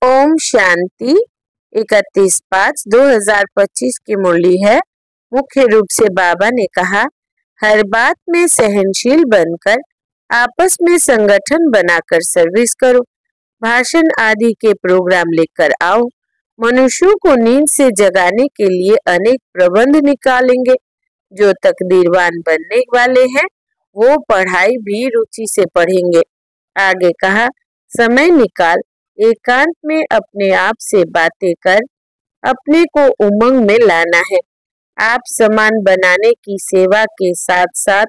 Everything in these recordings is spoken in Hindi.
ओम शांति। 31/5/2025 की मुरली है। मुख्य रूप से बाबा ने कहा, हर बात में सहनशील बनकर आपस में संगठन बनाकर सर्विस करो। भाषण आदि के प्रोग्राम लेकर आओ। मनुष्यों को नींद से जगाने के लिए अनेक प्रबंध निकालेंगे। जो तकदीरवान बनने वाले हैं वो पढ़ाई भी रुचि से पढ़ेंगे। आगे कहा, समय निकाल एकांत में अपने आप से बातें कर अपने को उमंग में लाना है। आप समान बनाने की सेवा के साथ साथ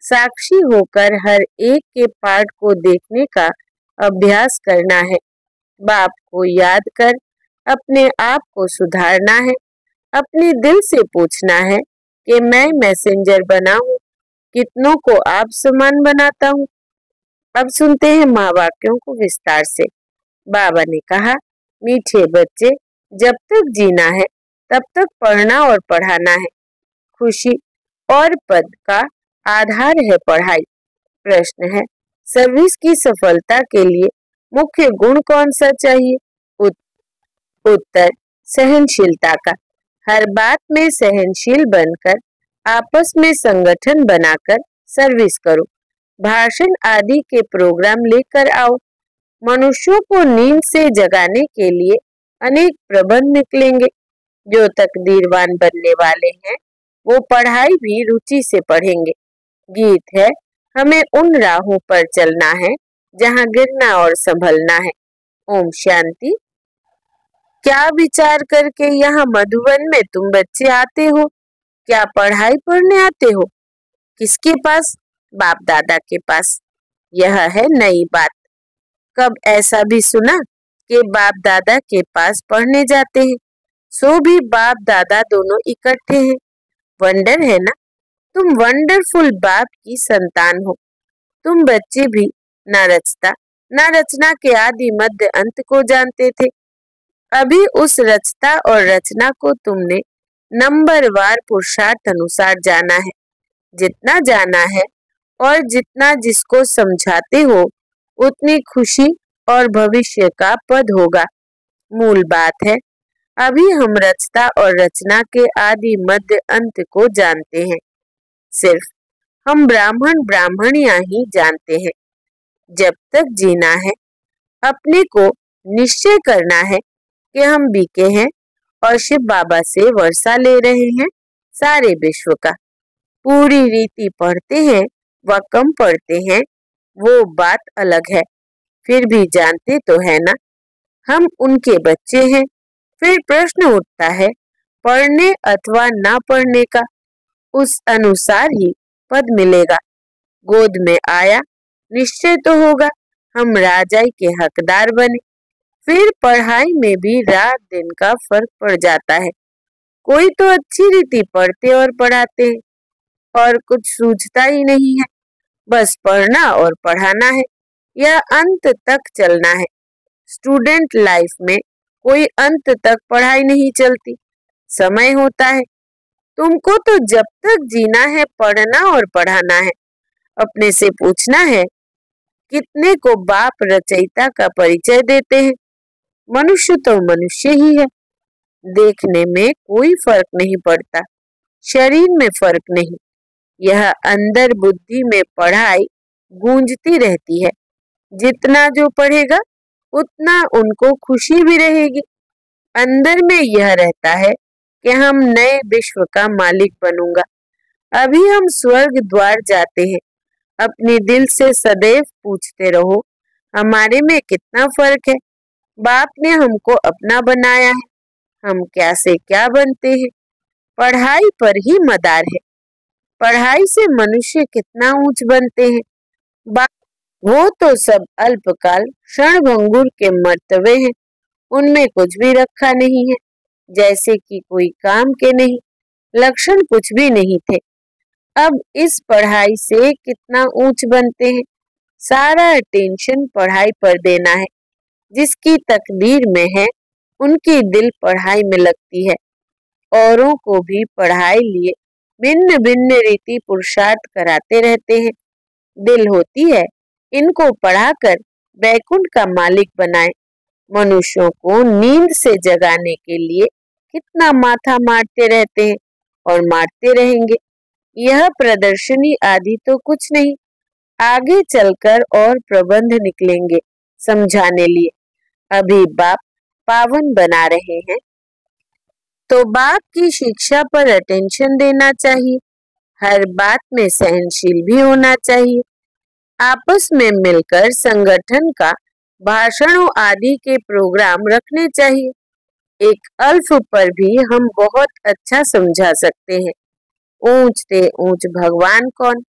साक्षी होकर हर एक के पाठ को देखने का अभ्यास करना है। बाप को याद कर अपने आप को सुधारना है। अपने दिल से पूछना है कि मैं मैसेंजर बना हूँ, कितनों को आप समान बनाता हूँ। अब सुनते हैं महावाक्यों को विस्तार से। बाबा ने कहा, मीठे बच्चे, जब तक जीना है तब तक पढ़ना और पढ़ाना है। खुशी और पद का आधार है पढ़ाई। प्रश्न है, सर्विस की सफलता के लिए मुख्य गुण कौन सा चाहिए? उत्तर, सहनशीलता का। हर बात में सहनशील बनकर आपस में संगठन बनाकर सर्विस करो। भाषण आदि के प्रोग्राम लेकर आओ। मनुष्यों को नींद से जगाने के लिए अनेक प्रबंध निकलेंगे। जो तकदीरवान बनने वाले हैं वो पढ़ाई भी रुचि से पढ़ेंगे। गीत है, हमें उन राहों पर चलना है जहाँ गिरना और संभलना है। ओम शांति। क्या विचार करके यहाँ मधुबन में तुम बच्चे आते हो? क्या पढ़ाई पढ़ने आते हो? किसके पास? बाप दादा के पास। यह है नई बात। कब ऐसा भी सुना कि बाप दादा के पास पढ़ने जाते हैं? सो भी बाप दादा दोनों इकट्ठे हैं। वंडर है ना? तुम वंडरफुल बाप की संतान हो। तुम बच्चे भी न रचता न रचना के आदि मध्य अंत को जानते थे। अभी उस रचता और रचना को तुमने नंबरवार पुरुषार्थ अनुसार जाना है। जितना जाना है और जितना जिसको समझाते हो उतनी खुशी और भविष्य का पद होगा। मूल बात है, अभी हम रचता और रचना के आदि मध्य अंत को जानते हैं। सिर्फ हम ब्राह्मणियां ही जानते हैं। जब तक जीना है अपने को निश्चय करना है कि हम बीके हैं और शिव बाबा से वर्षा ले रहे हैं सारे विश्व का। पूरी रीति पढ़ते हैं व कम पढ़ते हैं वो बात अलग है। फिर भी जानते तो है ना, हम उनके बच्चे हैं। फिर प्रश्न उठता है पढ़ने अथवा ना पढ़ने का। उस अनुसार ही पद मिलेगा। गोद में आया, निश्चय तो होगा हम राजाई के हकदार बने। फिर पढ़ाई में भी रात दिन का फर्क पड़ जाता है। कोई तो अच्छी रीति पढ़ते और पढ़ाते हैं और कुछ सूझता ही नहीं है। बस पढ़ना और पढ़ाना है, यह अंत तक चलना है। स्टूडेंट लाइफ में कोई अंत तक पढ़ाई नहीं चलती, समय होता है। तुमको तो जब तक जीना है पढ़ना और पढ़ाना है। अपने से पूछना है, कितने को बाप रचयिता का परिचय देते हैं? मनुष्य तो मनुष्य ही है। देखने में कोई फर्क नहीं पड़ता, शरीर में फर्क नहीं। यह अंदर बुद्धि में पढ़ाई गूंजती रहती है। जितना जो पढ़ेगा उतना उनको खुशी भी रहेगी। अंदर में यह रहता है कि हम नए विश्व का मालिक बनूंगा। अभी हम स्वर्ग द्वार जाते हैं। अपने दिल से सदैव पूछते रहो, हमारे में कितना फर्क है? बाप ने हमको अपना बनाया है, हम क्या से क्या बनते हैं। पढ़ाई पर ही मदार है। पढ़ाई से मनुष्य कितना ऊंच बनते हैं। वो तो सब अल्पकाल क्षणभंगुर के मर्तबे हैं। उनमें कुछ भी रखा नहीं है, जैसे कि कोई काम के नहीं, लक्षण कुछ भी नहीं थे। अब इस पढ़ाई से कितना ऊंच बनते हैं। सारा अटेंशन पढ़ाई पर देना है। जिसकी तकदीर में है उनकी दिल पढ़ाई में लगती है। औरों को भी पढ़ाई लिए भिन्न भिन्न रीति पुरुषार्थ कराते रहते हैं। दिल होती है इनको पढ़ाकर बैकुंठ का मालिक बनाए। मनुष्यों को नींद से जगाने के लिए कितना माथा मारते रहते हैं और मारते रहेंगे। यह प्रदर्शनी आदि तो कुछ नहीं, आगे चलकर और प्रबंध निकलेंगे समझाने लिए। अभी बाप पावन बना रहे हैं तो बाप की शिक्षा पर अटेंशन देना चाहिए। हर बात में सहनशील भी होना चाहिए। आपस में मिलकर संगठन का भाषणों आदि के प्रोग्राम रखने चाहिए। एक अल्फ पर भी हम बहुत अच्छा समझा सकते हैं। ऊंच से ऊंच भगवान कौन।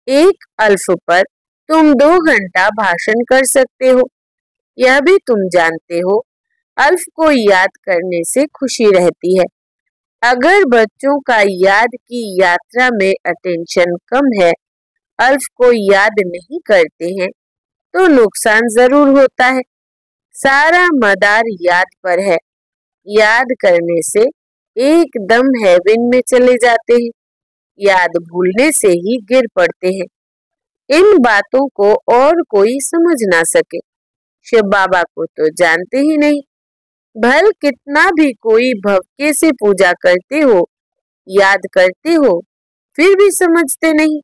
एक अल्फ पर तुम 2 घंटा भाषण कर सकते हो। यह भी तुम जानते हो, अल्फ को याद करने से खुशी रहती है। अगर बच्चों का याद की यात्रा में अटेंशन कम है, अल्फ को याद नहीं करते हैं, तो नुकसान जरूर होता है। सारा मदार याद पर है। याद करने से एकदम हेवन में चले जाते हैं, याद भूलने से ही गिर पड़ते हैं। इन बातों को और कोई समझ ना सके। शिव बाबा को तो जानते ही नहीं। भल कितना भी कोई भक्ति से पूजा करते हो, याद करते हो, फिर भी समझते नहीं।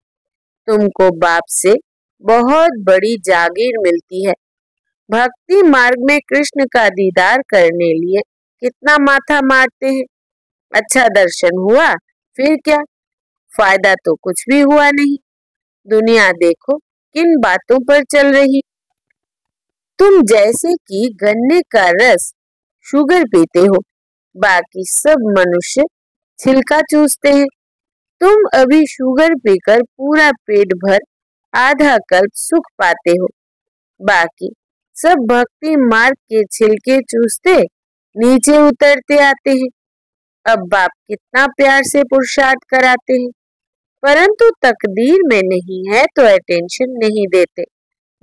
तुमको बाप से बहुत बड़ी जागीर मिलती है। भक्ति मार्ग में कृष्ण का दीदार करने लिए कितना माथा मारते हैं। अच्छा दर्शन हुआ, फिर क्या फायदा, तो कुछ भी हुआ नहीं। दुनिया देखो किन बातों पर चल रही। तुम जैसे कि गन्ने का रस शुगर पीते हो, बाकी सब मनुष्य छिलका चूसते हैं। तुम अभी शुगर पीकर पूरा पेट भर आधा कल्प सुख पाते हो, बाकी सब भक्ति मार्ग के छिलके चूसते नीचे उतरते आते हैं। अब बाप कितना प्यार से पुरुषार्थ कराते हैं, परंतु तकदीर में नहीं है तो अटेंशन नहीं देते।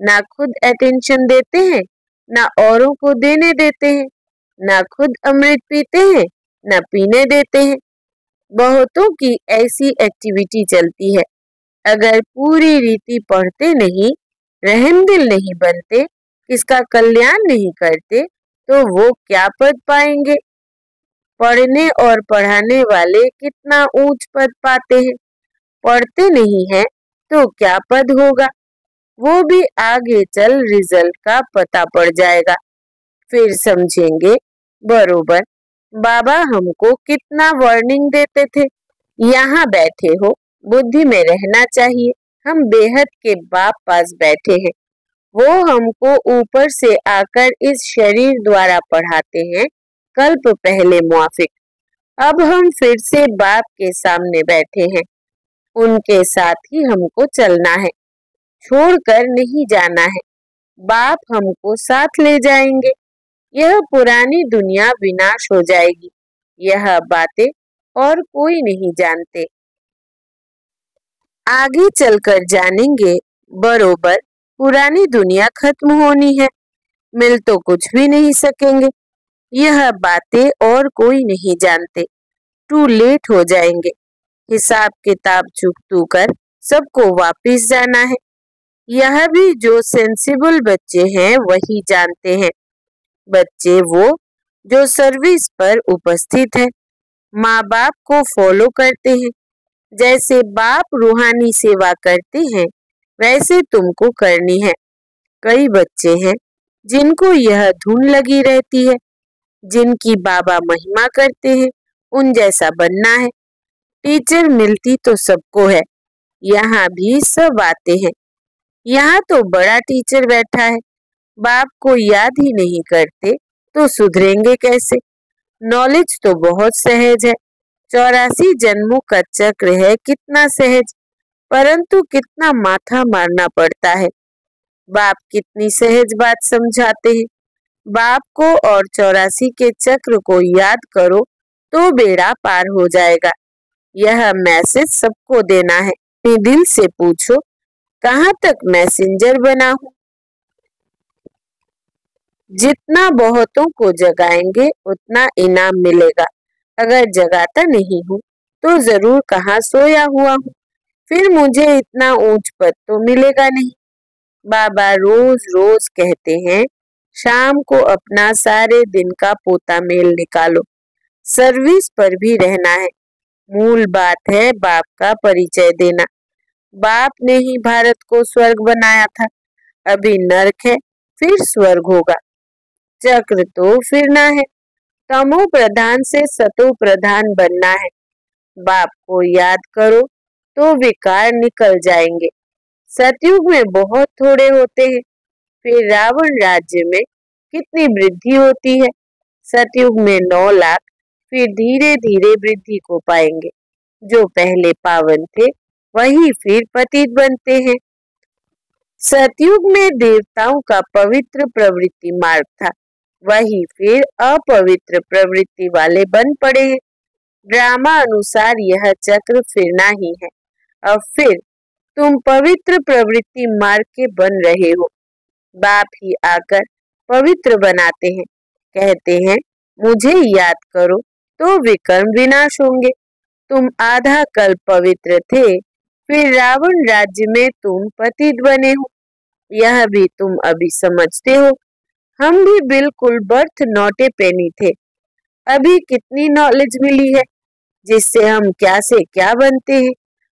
ना खुद अटेंशन देते हैं, ना औरों को देने देते हैं। ना खुद अमृत पीते हैं, ना पीने देते हैं। बहुतों की ऐसी एक्टिविटी चलती है। अगर पूरी रीति पढ़ते नहीं, रहमदिल नहीं बनते, किसका कल्याण नहीं करते, तो वो क्या पद पाएंगे। पढ़ने और पढ़ाने वाले कितना ऊंच पद पाते हैं। पढ़ते नहीं है तो क्या पद होगा, वो भी आगे चल रिजल्ट का पता पड़ जाएगा, फिर समझेंगे बरोबर बाबा हमको कितना वार्निंग देते थे। यहाँ बैठे हो, बुद्धि में रहना चाहिए। हम बेहद के बाप पास बैठे हैं। वो हमको ऊपर से आकर इस शरीर द्वारा पढ़ाते हैं, कल्प पहले मुआफिक। अब हम फिर से बाप के सामने बैठे हैं। उनके साथ ही हमको चलना है, छोड़कर नहीं जाना है। बाप हमको साथ ले जाएंगे। यह पुरानी दुनिया विनाश हो जाएगी। यह बातें और कोई नहीं जानते। आगे चलकर जानेंगे बरोबर पुरानी दुनिया खत्म होनी है, मिल तो कुछ भी नहीं सकेंगे। यह बातें और कोई नहीं जानते। टू लेट हो जाएंगे। हिसाब किताब चुकतू कर सबको वापिस जाना है। यह भी जो सेंसिबल बच्चे हैं वही जानते हैं। बच्चे वो जो सर्विस पर उपस्थित है, माँ बाप को फॉलो करते हैं। जैसे बाप रूहानी सेवा करते हैं, वैसे तुमको करनी है। कई बच्चे हैं जिनको यह धुन लगी रहती है, जिनकी बाबा महिमा करते हैं, उन जैसा बनना है। टीचर मिलती तो सबको है, यहाँ भी सब आते हैं। यहाँ तो बड़ा टीचर बैठा है, बाप को याद ही नहीं करते तो सुधरेंगे कैसे। नॉलेज तो बहुत सहज है, 84 जन्मों का चक्र है, कितना सहज, परंतु कितना माथा मारना पड़ता है। बाप कितनी सहज बात समझाते हैं। बाप को और 84 के चक्र को याद करो तो बेड़ा पार हो जाएगा। यह मैसेज सबको देना है। अपने दिल से पूछो, कहाँ तक मैसेंजर बना हूँ। जितना बहुतों को जगाएंगे उतना इनाम मिलेगा। अगर जगाता नहीं हूँ तो जरूर कहाँ सोया हुआ हूँ, फिर मुझे इतना ऊंच पद तो मिलेगा नहीं। बाबा रोज रोज कहते हैं शाम को अपना सारे दिन का पोता मेल निकालो। सर्विस पर भी रहना है। मूल बात है बाप का परिचय देना। बाप ने ही भारत को स्वर्ग बनाया था। अभी नरक है, फिर स्वर्ग होगा। चक्र तो फिरना है। तमो प्रधान से सतो प्रधान बनना है। बाप को याद करो तो विकार निकल जाएंगे। सतयुग में बहुत थोड़े होते हैं, फिर रावण राज्य में कितनी वृद्धि होती है। सतयुग में 9 लाख, फिर धीरे धीरे वृद्धि को पाएंगे। जो पहले पावन थे वही फिर पतित बनते हैं। सतयुग में देवताओं का पवित्र प्रवृत्ति मार्ग था, वही फिर अपवित्र प्रवृत्ति वाले बन पड़े हैं। ड्रामा अनुसार यह चक्र फिरना ही है। अब फिर तुम पवित्र प्रवृत्ति मार्ग के बन रहे हो। बाप ही आकर पवित्र बनाते हैं। कहते हैं मुझे याद करो तो विकर्म विनाश होंगे। तुम आधा कल पवित्र थे, फिर रावण राज्य में तुम पतित बने हो। यह भी तुम अभी समझते हो। हम भी बिल्कुल बर्थ नॉट ए पेनी थे। अभी कितनी नॉलेज मिली है जिससे हम क्या से क्या बनते हैं।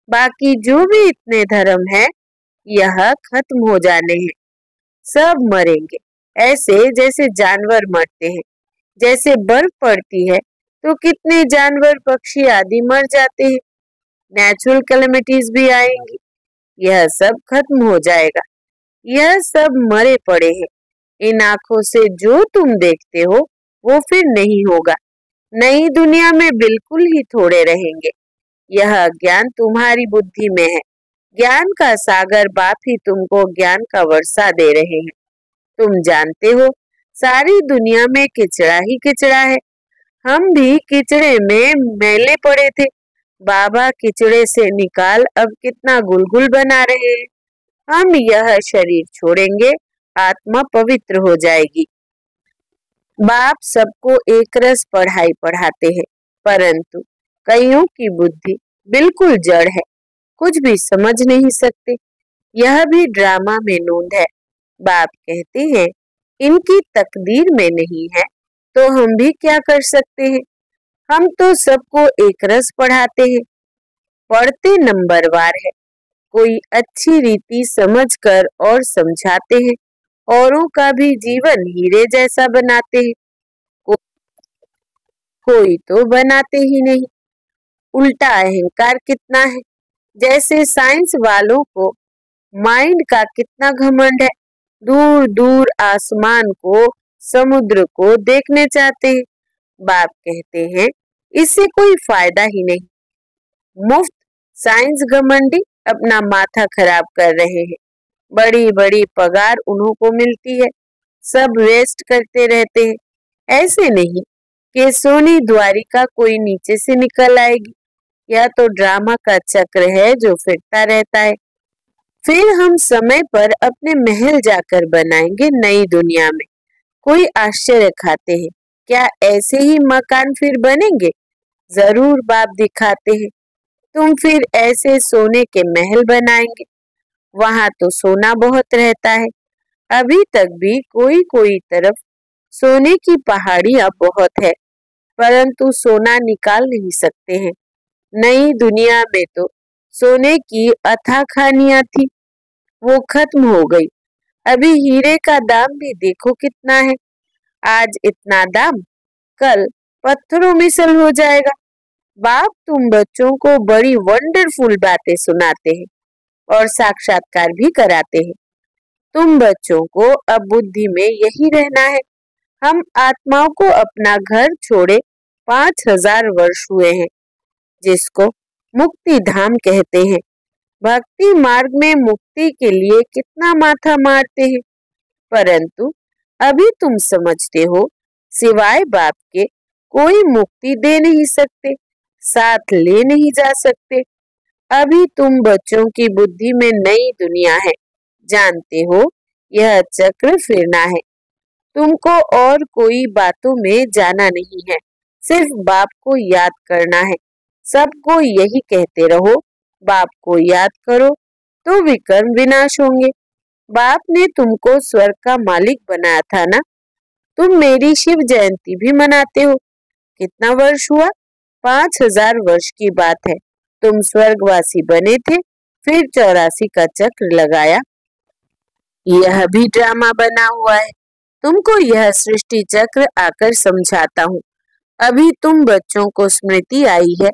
बाकी जो भी इतने धर्म है यह खत्म हो जाने हैं। सब मरेंगे, ऐसे जैसे जानवर मरते हैं। जैसे बर्फ पड़ती है तो कितने जानवर पक्षी आदि मर जाते हैं। नेचुरल कैलेमिटीज भी आएंगी, यह सब खत्म हो जाएगा। यह सब मरे पड़े हैं। इन आंखों से जो तुम देखते हो वो फिर नहीं होगा। नई दुनिया में बिल्कुल ही थोड़े रहेंगे। यह ज्ञान तुम्हारी बुद्धि में है। ज्ञान का सागर बाप ही तुमको ज्ञान का वर्षा दे रहे हैं। तुम जानते हो सारी दुनिया में किचड़ा ही किचड़ा है। हम भी किचड़े में मैले पड़े थे। बाबा किचड़े से निकाल अब कितना गुलगुल बना रहे हैं। हम यह शरीर छोड़ेंगे, आत्मा पवित्र हो जाएगी। बाप सबको एक रस पढ़ाई पढ़ाते हैं, परंतु कईयों की बुद्धि बिल्कुल जड़ है, कुछ भी समझ नहीं सकते। यह भी ड्रामा में नोंद है। बाप कहते हैं इनकी तकदीर में नहीं है तो हम भी क्या कर सकते हैं। हम तो सबको एक रस पढ़ाते हैं, पढ़ते नंबरवार है। कोई अच्छी रीति समझकर और समझाते हैं। औरों का भी जीवन हीरे जैसा बनाते हैं। कोई तो बनाते ही नहीं। उल्टा अहंकार कितना है। जैसे साइंस वालों को माइंड का कितना घमंड है। दूर दूर आसमान को, समुद्र को देखने चाहते हैं। बाप कहते हैं इससे कोई फायदा ही नहीं। मुफ्त साइंस घमंडी अपना माथा खराब कर रहे हैं। बड़ी बड़ी पगार उन्हों को मिलती है, सब वेस्ट करते रहते हैं। ऐसे नहीं कि सोनी द्वारिका कोई नीचे से निकल आएगी। यह तो ड्रामा का चक्र है जो फिरता रहता है। फिर हम समय पर अपने महल जाकर बनाएंगे नई दुनिया में। कोई आश्चर्य खाते हैं, क्या ऐसे ही मकान फिर बनेंगे? जरूर बाप दिखाते हैं। तुम फिर ऐसे सोने के महल बनाएंगे। वहां तो सोना बहुत रहता है। अभी तक भी कोई कोई तरफ सोने की पहाड़ियां बहुत है, परंतु सोना निकाल नहीं सकते हैं। नई दुनिया में तो सोने की अथाह खानियां थी, वो खत्म हो गई। अभी हीरे का दाम भी देखो कितना है। आज इतना दाम, कल पत्थरों में सल हो जाएगा। बाप तुम बच्चों को बड़ी वंडरफुल बातें सुनाते हैं और साक्षात्कार भी कराते हैं। तुम बच्चों को अब बुद्धि में यही रहना है। हम आत्माओं को अपना घर छोड़े 5000 वर्ष हुए हैं, जिसको मुक्ति धाम कहते हैं। भक्ति मार्ग में मुक्ति के लिए कितना माथा मारते हैं, परंतु अभी तुम समझते हो सिवाय बाप के कोई मुक्ति दे नहीं सकते, साथ ले नहीं जा सकते। अभी तुम बच्चों की बुद्धि में नई दुनिया है, जानते हो यह चक्र फिरना है। तुमको और कोई बातों में जाना नहीं है, सिर्फ बाप को याद करना है। सबको यही कहते रहो, बाप को याद करो तो विकर्म विनाश होंगे। बाप ने तुमको स्वर्ग का मालिक बनाया था ना। तुम मेरी शिव जयंती भी मनाते हो। कितना वर्ष हुआ? 5000 वर्ष की बात है। तुम स्वर्गवासी बने थे, फिर 84 का चक्र लगाया। यह भी ड्रामा बना हुआ है। तुमको यह सृष्टि चक्र आकर समझाता हूँ। अभी तुम बच्चों को स्मृति आई है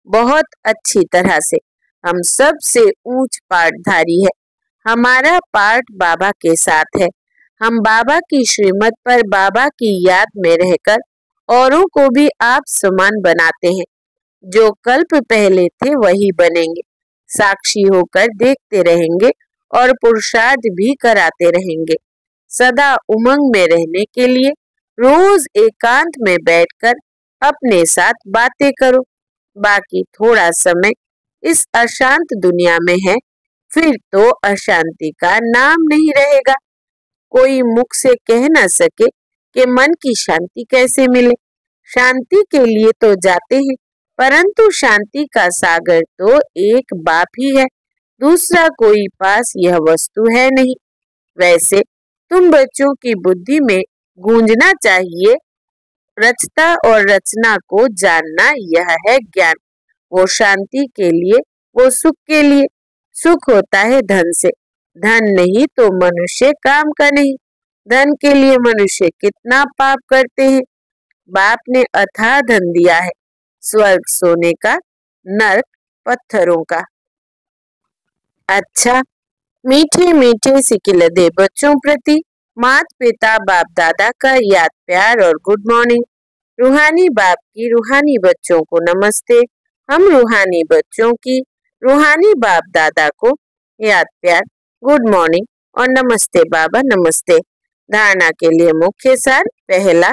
बहुत अच्छी तरह से। हम सबसे ऊंच पाठधारी है। हमारा पाठ बाबा के साथ है। हम बाबा की श्रीमत पर बाबा की याद में रहकर औरों को भी आप समान बनाते हैं। जो कल्प पहले थे वही बनेंगे। साक्षी होकर देखते रहेंगे और पुरुषार्थ भी कराते रहेंगे। सदा उमंग में रहने के लिए रोज एकांत में बैठकर अपने साथ बातें करो। बाकी थोड़ा समय इस अशांत दुनिया में है, फिर तो अशांति का नाम नहीं रहेगा। कोई मुख से कह न सके कि मन की शांति कैसे मिले। शांति के लिए तो जाते हैं, परंतु शांति का सागर तो एक बाप ही है। दूसरा कोई पास यह वस्तु है नहीं। वैसे तुम बच्चों की बुद्धि में गूंजना चाहिए, रचता और रचना को जानना यह है ज्ञान। वो शांति के लिए, वो सुख के लिए। सुख होता है धन से, धन नहीं तो मनुष्य काम का नहीं। धन के लिए मनुष्य कितना पाप करते हैं। बाप ने अथाह धन दिया है, स्वर्ग सोने का, नरक पत्थरों का। अच्छा, मीठे मीठे सिकिलदे बच्चों प्रति माता पिता बाप दादा का याद प्यार और गुड मॉर्निंग। रूहानी बाप की रूहानी बच्चों को नमस्ते। हम रूहानी बच्चों की रूहानी बाप दादा को याद प्यार, गुड मॉर्निंग और नमस्ते बाबा नमस्ते। धारणा के लिए मुख्य सार। पहला,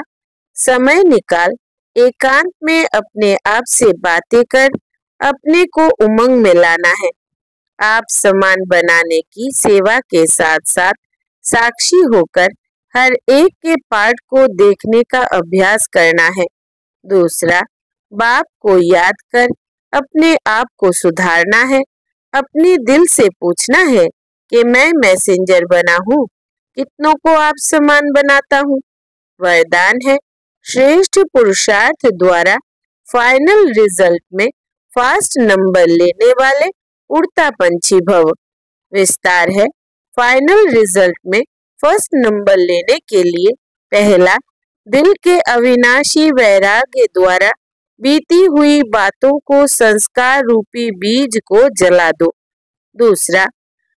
समय निकाल एकांत में अपने आप से बातें कर अपने को उमंग में लाना है। आप समान बनाने की सेवा के साथ साथ साक्षी होकर हर एक के पाठ को देखने का अभ्यास करना है। दूसरा, बाप को याद कर अपने आप को सुधारना है। अपने दिल से पूछना है कि मैं मैसेंजर बना हूँ, कितनों को आप समान बनाता हूँ। वरदान है, श्रेष्ठ पुरुषार्थ द्वारा फाइनल रिजल्ट में फास्ट नंबर लेने वाले उड़ता पंछी भव। विस्तार है, फाइनल रिजल्ट में फर्स्ट नंबर लेने के लिए पहला, दिल के अविनाशी वैराग्य द्वारा बीती हुई बातों को संस्कार रूपी बीज को जला दो। दूसरा,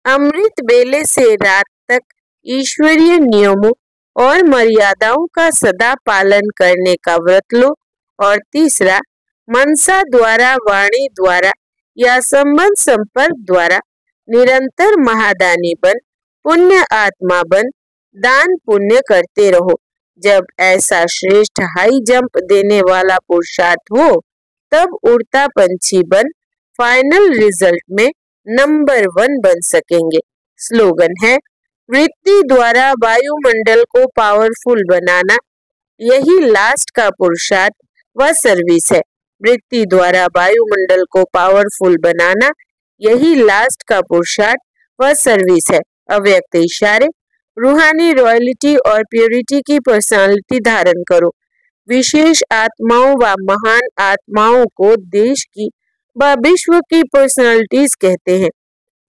अमृत बेले से रात तक ईश्वरीय नियमों और मर्यादाओं का सदा पालन करने का व्रत लो। और तीसरा, मनसा द्वारा, वाणी द्वारा या संबंध संपर्क द्वारा निरंतर महादानी बन, पुण्य आत्मा बन, दान पुण्य करते रहो। जब ऐसा श्रेष्ठ हाई जंप देने वाला पुरुषार्थ हो, तब उड़ता पंछी बन फाइनल रिजल्ट में नंबर 1 बन सकेंगे। स्लोगन है, वृत्ति द्वारा वायुमंडल को पावरफुल बनाना, यही लास्ट का पुरुषार्थ व सर्विस है। वृत्ति द्वारा वायुमंडल को पावरफुल बनाना, यही लास्ट का पुरुषार्थ व सर्विस है। अव्यक्त इशारे, रूहानी रॉयल्टी और प्योरिटी की पर्सनालिटी धारण करो। विशेष आत्माओं व महान आत्माओं को देश की व विश्व की पर्सनालिटीज कहते हैं।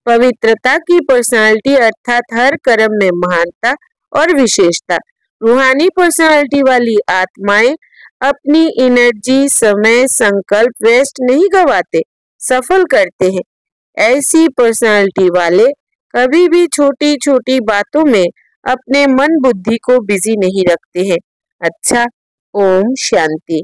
पवित्रता की पर्सनालिटी अर्थात हर कर्म में महानता और विशेषता। रूहानी पर्सनालिटी वाली आत्माएं अपनी एनर्जी, समय, संकल्प वेस्ट नहीं गवाते, सफल करते हैं। ऐसी पर्सनालिटी वाले कभी भी छोटी छोटी बातों में अपने मन बुद्धि को बिजी नहीं रखते हैं। अच्छा, ओम शांति।